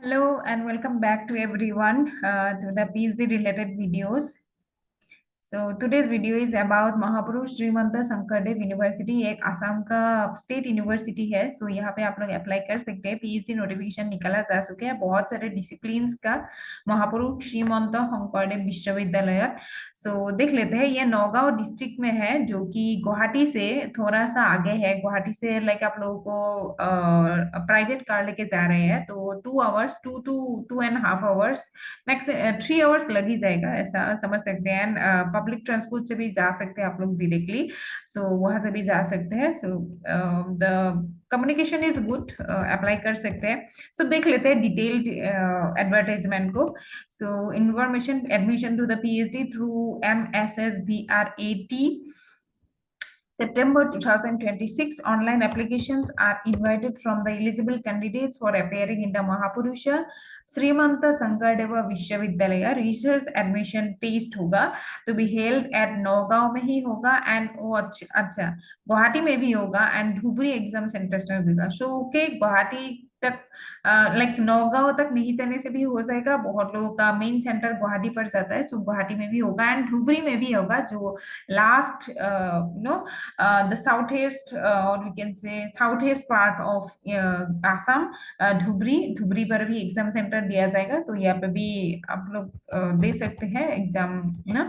Hello and welcome back to everyone to the PhD related videos. So today's video is about महापुरुष श्रीमंत Shankardev university एक आसाम का state university है. सो यहाँ पे आप लोग अप्लाई कर सकते हैं. पीएचडी नोटिफिकेशन निकाला जा चुके हैं बहुत सारे डिसिप्लिन्स का महापुरुष श्रीमंत शंकरदेव विश्वविद्यालय. सो देख लेते हैं. ये नौगांव डिस्ट्रिक्ट में है जो कि गुवाहाटी से थोड़ा सा आगे है. गुवाहाटी से लाइक आप लोगों को प्राइवेट कार लेके जा रहे हैं तो 2 hours 2 to 2.5 hours max 3 hours लग ही जाएगा ऐसा समझ सकते हैं. पब्लिक ट्रांसपोर्ट से भी जा सकते हैं आप लोग डायरेक्टली. सो वहां से भी जा सकते हैं. So the communication is good. Apply कर सकते हैं. सो देख लेते हैं डिटेल्ड एडवर्टाइजमेंट को. So information admission to the PhD through MSSBRAT September 2026, online applications are invited from the eligible candidates for appearing in the Mahapurusha Srimanta Sankardeva Vishwavidyalaya. Research admission test होगा to be held at Naugaon में ही होगा and वो अच्छा गुवाहाटी में भी होगा and Dhubri exam centres में भी होगा. सो ओके गुवाहाटी तक लाइक नौगांव तक नहीं जाने से भी हो जाएगा. बहुत लोगों का मेन सेंटर गुवाहाटी पर जाता है. सो गुवाहाटी में भी होगा एंड धुबरी में भी होगा जो last no the southeast or we can say southeast part of Assam. Dhubri पर भी एग्जाम सेंटर दिया जाएगा तो यहाँ पे भी आप लोग दे सकते हैं एग्जाम ना.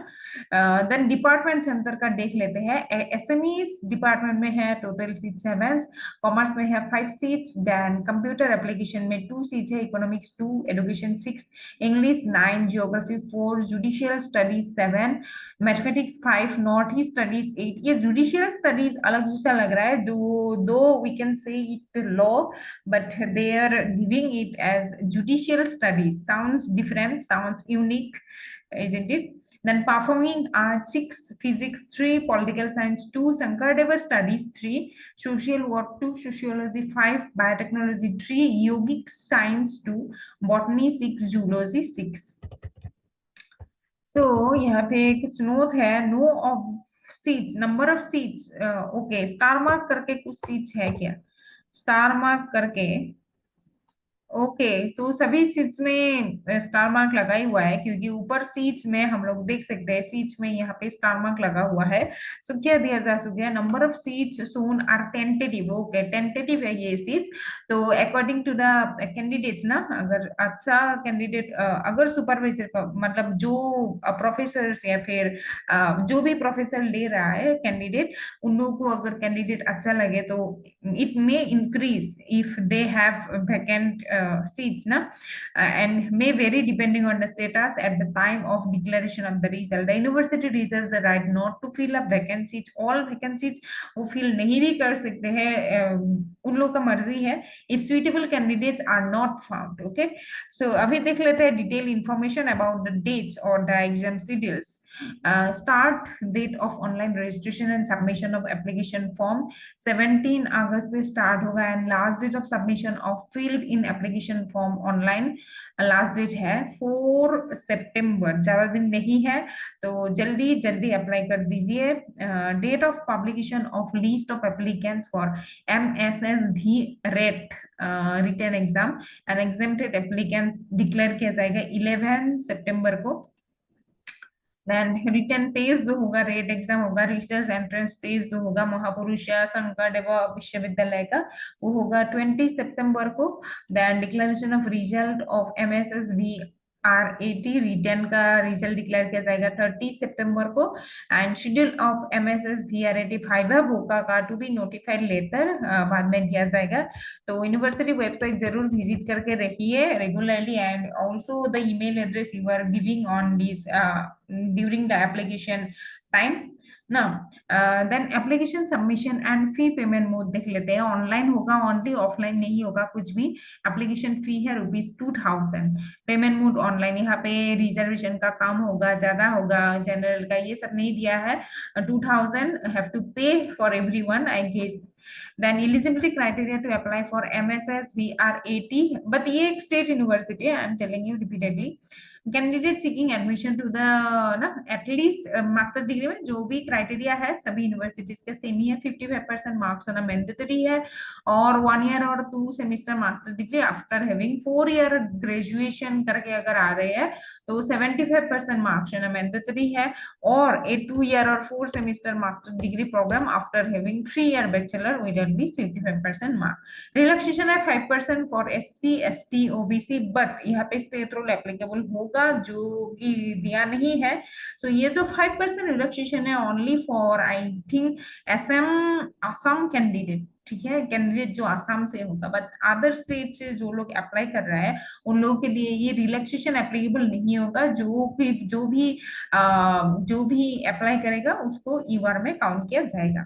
देन डिपार्टमेंट सेंटर का देख लेते हैं. एसएमईज डिपार्टमेंट में है टोटल सीट 7. कॉमर्स में है 5 सीट्स. देन कंप्यूटर एप्लीकेशन में 2 सीट्स है. Economics 2, education 6, English 9, geography 4, judicial studies 7, mathematics 5, north east studies 8. ये जुडिशियल स्टडीज अलग जैसा लग रहा है. दो we can say it law but they are giving it as judicial studies. Sounds different, sounds unique, isn't it? Then performing arts 6, physics 3, political science 2, Sankardeva studies 3, social work 2, sociology 5, biotechnology 3, yogic science 2, botany 6, zoology 6. So यहाँ पे कुछ note है. No of seats, number of seats. Okay star mark करके कुछ seats है क्या? Star mark करके okay. So सभी सीट्स में स्टार मार्क लगा ही हुआ है क्योंकि ऊपर सीट्स में हम लोग देख सकते हैं सीट्स में यहाँ पे स्टार मार्क लगा हुआ है. सो क्या दिया जा सकता है? Number of seats shown are tentative. Okay tentative है ये सीट्स. तो अकॉर्डिंग टू द कैंडिडेट्स ना, अगर अच्छा कैंडिडेट अगर सुपरवाइजर मतलब जो प्रोफेसर या फिर जो भी प्रोफेसर ले रहा है कैंडिडेट उन लोगों को अगर कैंडिडेट अच्छा लगे तो it may increase if they have vacant seats na, and may vary depending on the status at the time of declaration of the result. The university reserves the right not to fill up vacancies. All vacancies वो fill नहीं भी कर सकते हैं. उन लोगों का मर्जी है if suitable candidates are not found. Okay, so अभी देख लेते हैं detailed information about the dates or the exam schedules. Start date of online registration and submission of application form 17 अगस्त से स्टार्ट होगा and last date of submission of filled in application form online last date है 4 सितंबर. ज्यादा दिन नहीं है तो जल्दी जल्दी अप्लाई कर दीजिए. Date of publication of list of applicants for MSSB RAT written exam and exempted applicants declare किया जाएगा 11 सितंबर को. देन रिटन टेस्ट जो होगा रेट एग्जाम होगा. रिसर्च एंट्रेंस टेस्ट जो होगा महापुरुष शंकरदेव विश्वविद्यालय का वो होगा 20 सितंबर को. Then declaration of result of MSSBRAT written का रिजल्ट डिक्लेयर किया जाएगा 30 सितंबर को. एंड शेड्यूल ऑफ MSSBRAT फाइवा भोका का टू बी नोटिफाइड लेटर बाद में दिया जाएगा. तो यूनिवर्सिटी वेबसाइट जरूर विजिट करके रखिए regularly and also the email address you are giving on this during the application time. Now then application submission and fee payment mode देख लेते हैं. ऑनलाइन होगा ओनली, ऑफलाइन नहीं होगा कुछ भी. एप्लीकेशन फी है ₹2000. Payment mode online. यहाँ पे रिजर्वेशन का काम होगा, ज्यादा होगा, जनरल का ये सब नहीं दिया है. 2000 have to pay for everyone I guess. Then eligibility criteria to apply for MSSBRAT, but ये एक स्टेट यूनिवर्सिटी है, I am telling you repeatedly. Candidate seeking admission to the ना एटलीस्ट मास्टर डिग्री में जो भी क्राइटेरिया है सभी universities के सेम ही है, 55% मार्क्स होना मैंडेटरी है, और 1 ईयर और 2 semester master degree after having 4 year graduation करके अगर आ रहे हैं तो 75% मार्क्स होना मैंडेटरी है, और ए 2 ईयर और 4 semester master degree program after having 3 year bachelor with at least 55% marks. Relaxation है 5% for SC ST OBC, but यहाँ पे स्टेट रूल एप्लीकेबल होगा जो कि दिया नहीं है। सो ये जो 5% रिलैक्सेशन है only for I think Assam, Assam candidate, ठीक है, कैंडिडेट जो आसाम से होगा, बट अदर स्टेट से जो लोग अप्लाई कर रहा है उन लोगों के लिए ये रिलैक्सेशन एप्लीकेबल नहीं होगा। जो भी अप्लाई करेगा उसको ईआर में काउंट किया जाएगा।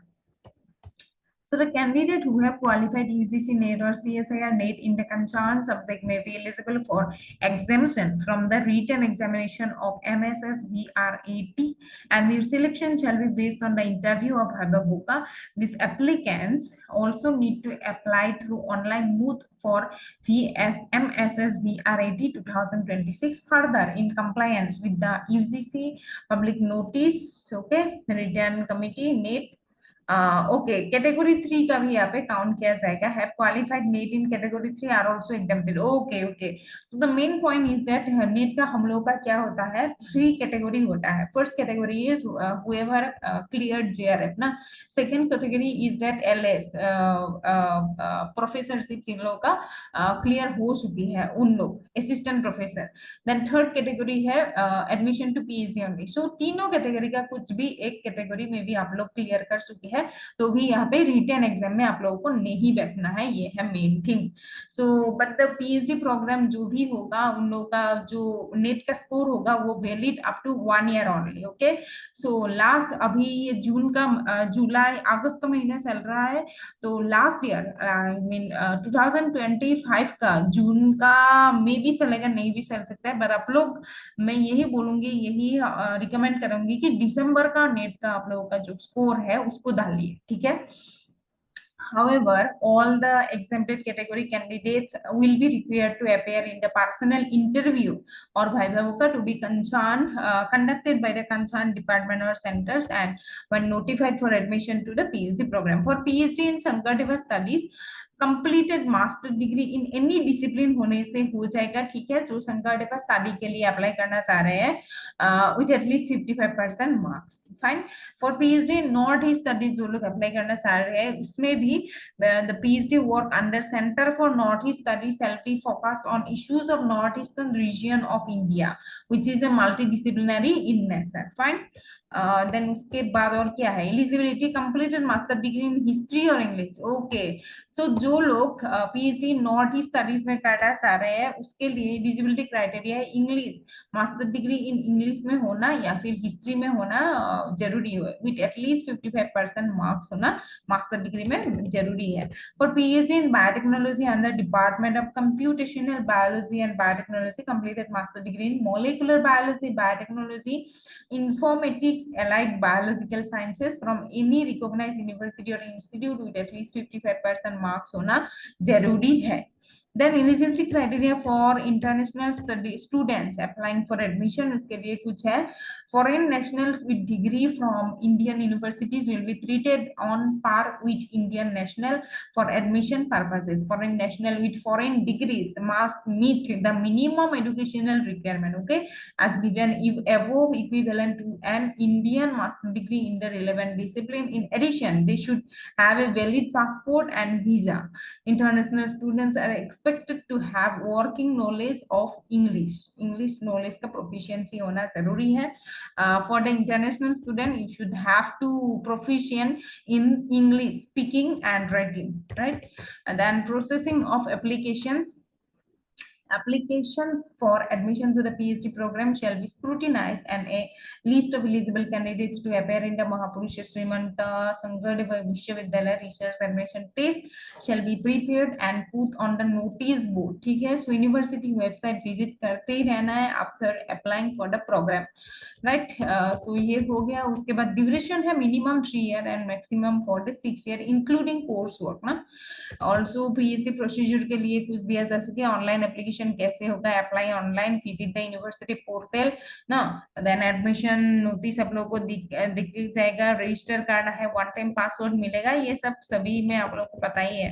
So the candidate who have qualified UGC NET or CSIR NET in the concerned subject may be eligible for exemption from the written examination of MSS VRAT, and their selection shall be based on the interview of Hababuka. These applicants also need to apply through online booth for MSS VRAT 2026 further in compliance with the UGC public notice, okay, written committee NET। Okay, category 3 का भी यहाँ पे count किया जाएगा। Have qualified NET in category 3 are also example. Okay okay, so the main point is that NET का हम लोग का क्या होता है, 3 कैटेगरी होता है। First category is whoever cleared JRF ना, second category is that LS professorship जिन लोगों का क्लियर हो चुकी है उन लोग, assistant professor. Then third category है admission to PhD only. So तीनों कैटेगरी का कुछ भी एक कैटेगरी में भी आप लोग क्लियर कर चुके हैं तो भी यहाँ पे रिटन एग्जाम में आप लोगों को नहीं बैठना है, ये है main thing. So but the PhD program जो भी होगा उन लोगों का जो नेट का स्कोर होगा वो valid up to 1 year only. Okay, so last अभी ये जून का जुलाई अगस्त महीना चल रहा है, तो लास्ट ईयर आई मीन 2025 का जून का मे भी चलेगा नहीं भी चल सकता है, बट आप लोग, मैं यही बोलूंगी, यही रिकमेंड करूंगी कि दिसंबर का नेट का आप लोगों का जो स्कोर है उसको डालिए, ठीक है। However, all the exempted category candidates will be required to appear in the personal interview or viva voce to be conducted by the concerned department or centers and when notified for admission to the PhD program. For PhD in Sankardeva studies, completed master degree in any discipline होने से हो जाएगा, ठीक है, जो संकरदेवा study के लिए apply करना चाह रहे हैं with at least 55% marks, fine. For PhD north east studies जो लोग अप्लाई करना चाह रहे हैं उसमें भी the PhD work under centre for north east studies shall be focused on issues of northeastern region of India which is a multidisciplinary in nature, fine। देन उसके बाद और क्या है, eligibility completed master degree in history और English. Okay, so जो लोग PhD north east studies में करना चाह रहे हैं उसके लिए एलिजिबिलिटी क्राइटेरिया है English, master degree in English में होना या फिर हिस्ट्री में होना जरूरी है, विथ एटलीस्ट 55% मार्क्स होना मास्टर डिग्री में जरूरी है। For PhD in biotechnology under department of computational biology and biotechnology completed master degree in molecular biology, biotechnology, informatics, allied biological sciences from any recognized university or institute with at least 55% marks होना जरूरी है। Then eligibility criteria for international study students applying for admission, उसके लिए कुछ है, foreign nationals with degree from Indian universities will be treated on par with Indian national for admission purposes. Foreign national with foreign degrees must meet the minimum educational requirement, okay, as given if above equivalent to an Indian master degree in the relevant discipline. In addition, they should have a valid passport and visa. International students are expected to have working knowledge of English knowledge का proficiency होना जरूरी है। For the international student, you should have to proficient in English speaking and writing, right? And then processing of applications for admission to the PhD program shall be scrutinized and a list of eligible candidates to appear in the Mahapurusha Srimanta Sankardeva Vishwavidyalaya research admission test shall be prepared and put on the notice board, ठीक है। So university website visit करते ही रहना है after applying for the program, right? So ये हो गया। उसके बाद duration है minimum 3 year and maximum 4 to 6 year including course work ना। Also PhD procedure के लिए कुछ दिया जा सके, ऑनलाइन एप्लीकेशन एडमिशन कैसे होगा, apply online, visit the university portal ना, देन एडमिशन नोटिस आप लोगों को दिख जाएगा, रजिस्टर करना है, वन टाइम पासवर्ड मिलेगा, ये सब सभी में आप लोगों को पता ही है।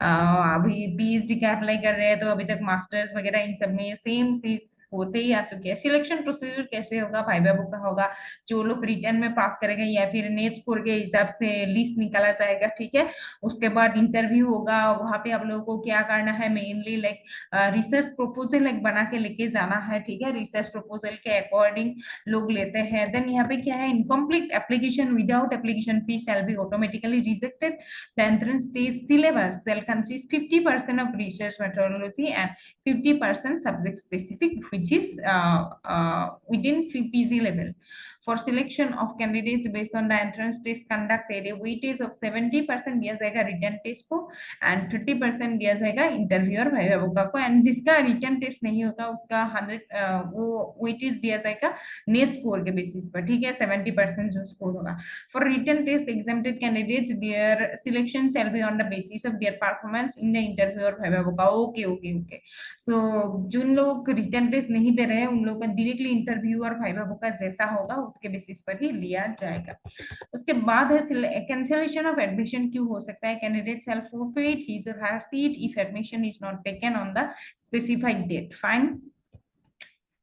अभी पीएचडी का अप्लाई कर रहे हैं तो अभी तक मास्टर्स वगैरह इन सब में सेम चीज होते ही आ चुके हैं। सिलेक्शन प्रोसीजर कैसे होगा, भाइबा बुक का होगा, जो लोग रिटर्न में पास करेंगे या फिर नेट स्कोर के हिसाब से लिस्ट निकाला जाएगा, ठीक है। उसके बाद इंटरव्यू होगा, वहां पे आप लोगों को क्या करना है, mainly like research proposal like बना के लेके जाना है, ठीक है। रिसर्च प्रपोजल के अकॉर्डिंग लोग लेते हैं। देन यहाँ पे क्या है, incomplete application without application fee shall be automatically rejected. The entrance test syllabus shall consist 50% of research methodology and 50% subject specific, which is within PG level. For selection of candidates based on the entrance test conducted, a weightage of 70% दिया जाएगा written test को and 30% दिया जाएगा interview और viva वोका को। And जिसका written test नहीं होता उसका 100 वो वेटेज दिया जाएगा नेट स्कोर के बेसिस पर, ठीक है। 70% जो स्कोर होगा। For written test exempted candidates, their selection shall be on the basis of their performance in the interview और viva होगा। Okay okay okay. सो जिन लोग रिटर्न टेस्ट नहीं दे रहे हैं उन लोगों का डायरेक्टली इंटरव्यू और viva होगा, जैसा होगा उसके बेसिस पर ही लिया जाएगा। उसके बाद है कैंसिलेशन ऑफ एडमिशन क्यों हो सकता है, candidate shell forfeit his or her seat if admission is not taken on the specified date. Fine.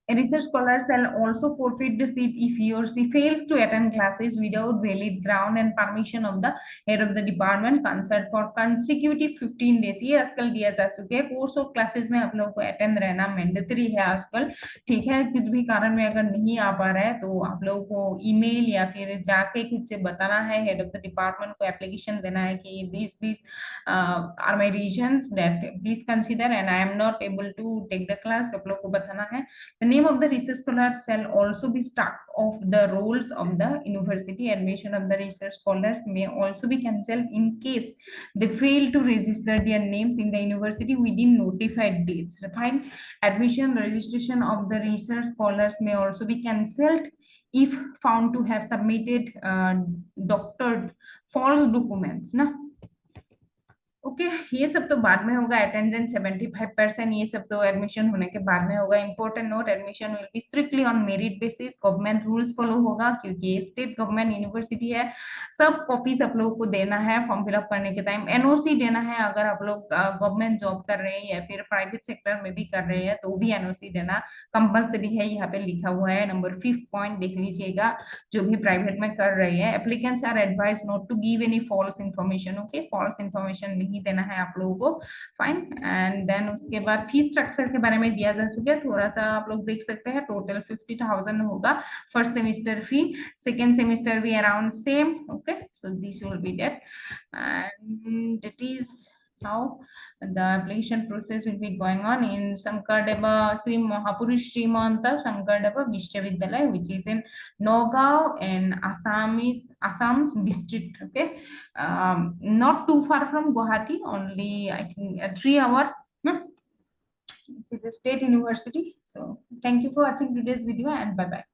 A research scholar shall also forfeit the seat if he or she fails to attend classes without valid ground and permission of the head of the department concerned for consecutive 15 days। ये आजकल दिया जा चुके हैं। Course और classes में आप लोगों को अटेंड रहना मैंडेटरी है आजकल, ठीक है। कुछ भी कारण में अगर नहीं आ पा रहा है तो आप लोगों को ईमेल या फिर जाके खुद से बताना है, हेड ऑफ द डिपार्टमेंट को एप्लीकेशन देना है कि this are my reasons that please consider and I am not able to take the class, आप लोग को बताना है। The name of the research scholar shall also be stuck of the rolls of the university. Admission of the research scholars may also be cancelled in case they fail to register their names in the university within notified dates. Fine. Admission registration of the research scholars may also be cancelled if found to have submitted doctored false documents. ना okay ये सब तो बाद में होगा। Attendance 75%, ये सब तो एडमिशन होने के बाद में होगा। Important note, admission will be strictly on merit basis, government rules follow होगा क्योंकि ये स्टेट गवर्नमेंट यूनिवर्सिटी है। सब कॉपीज आप लोगों को देना है फॉर्म फिलअप करने के टाइम, एनओसी देना है। अगर आप लोग गवर्नमेंट जॉब कर रहे हैं या फिर प्राइवेट सेक्टर में भी कर रहे हैं तो भी एनओसी देना कंपल्सरी है, यहाँ पे लिखा हुआ है। नंबर 5 पॉइंट देख लीजिएगा, जो भी प्राइवेट में कर रहे हैं। Applicants are advised not to give any false information, okay. False information नहीं देना है आप लोगों को। फाइन। एंड देन उसके बाद फीस स्ट्रक्चर के बारे में दिया जा चुका है, थोड़ा सा आप लोग देख सकते हैं। टोटल 50,000 होगा फर्स्ट सेमिस्टर फी, सेकेंड सेमिस्टर भी around same, okay. So this will be that and it is how the application process will be going on in Shankardeva Sri Mahapurush Srimanta Shankardeva Vishwavidyalaya, which is in Nagaon in Assam's district, okay. Not too far from Guwahati, only I think 3 hour. It is a state university. So thank you for watching today's video and bye bye.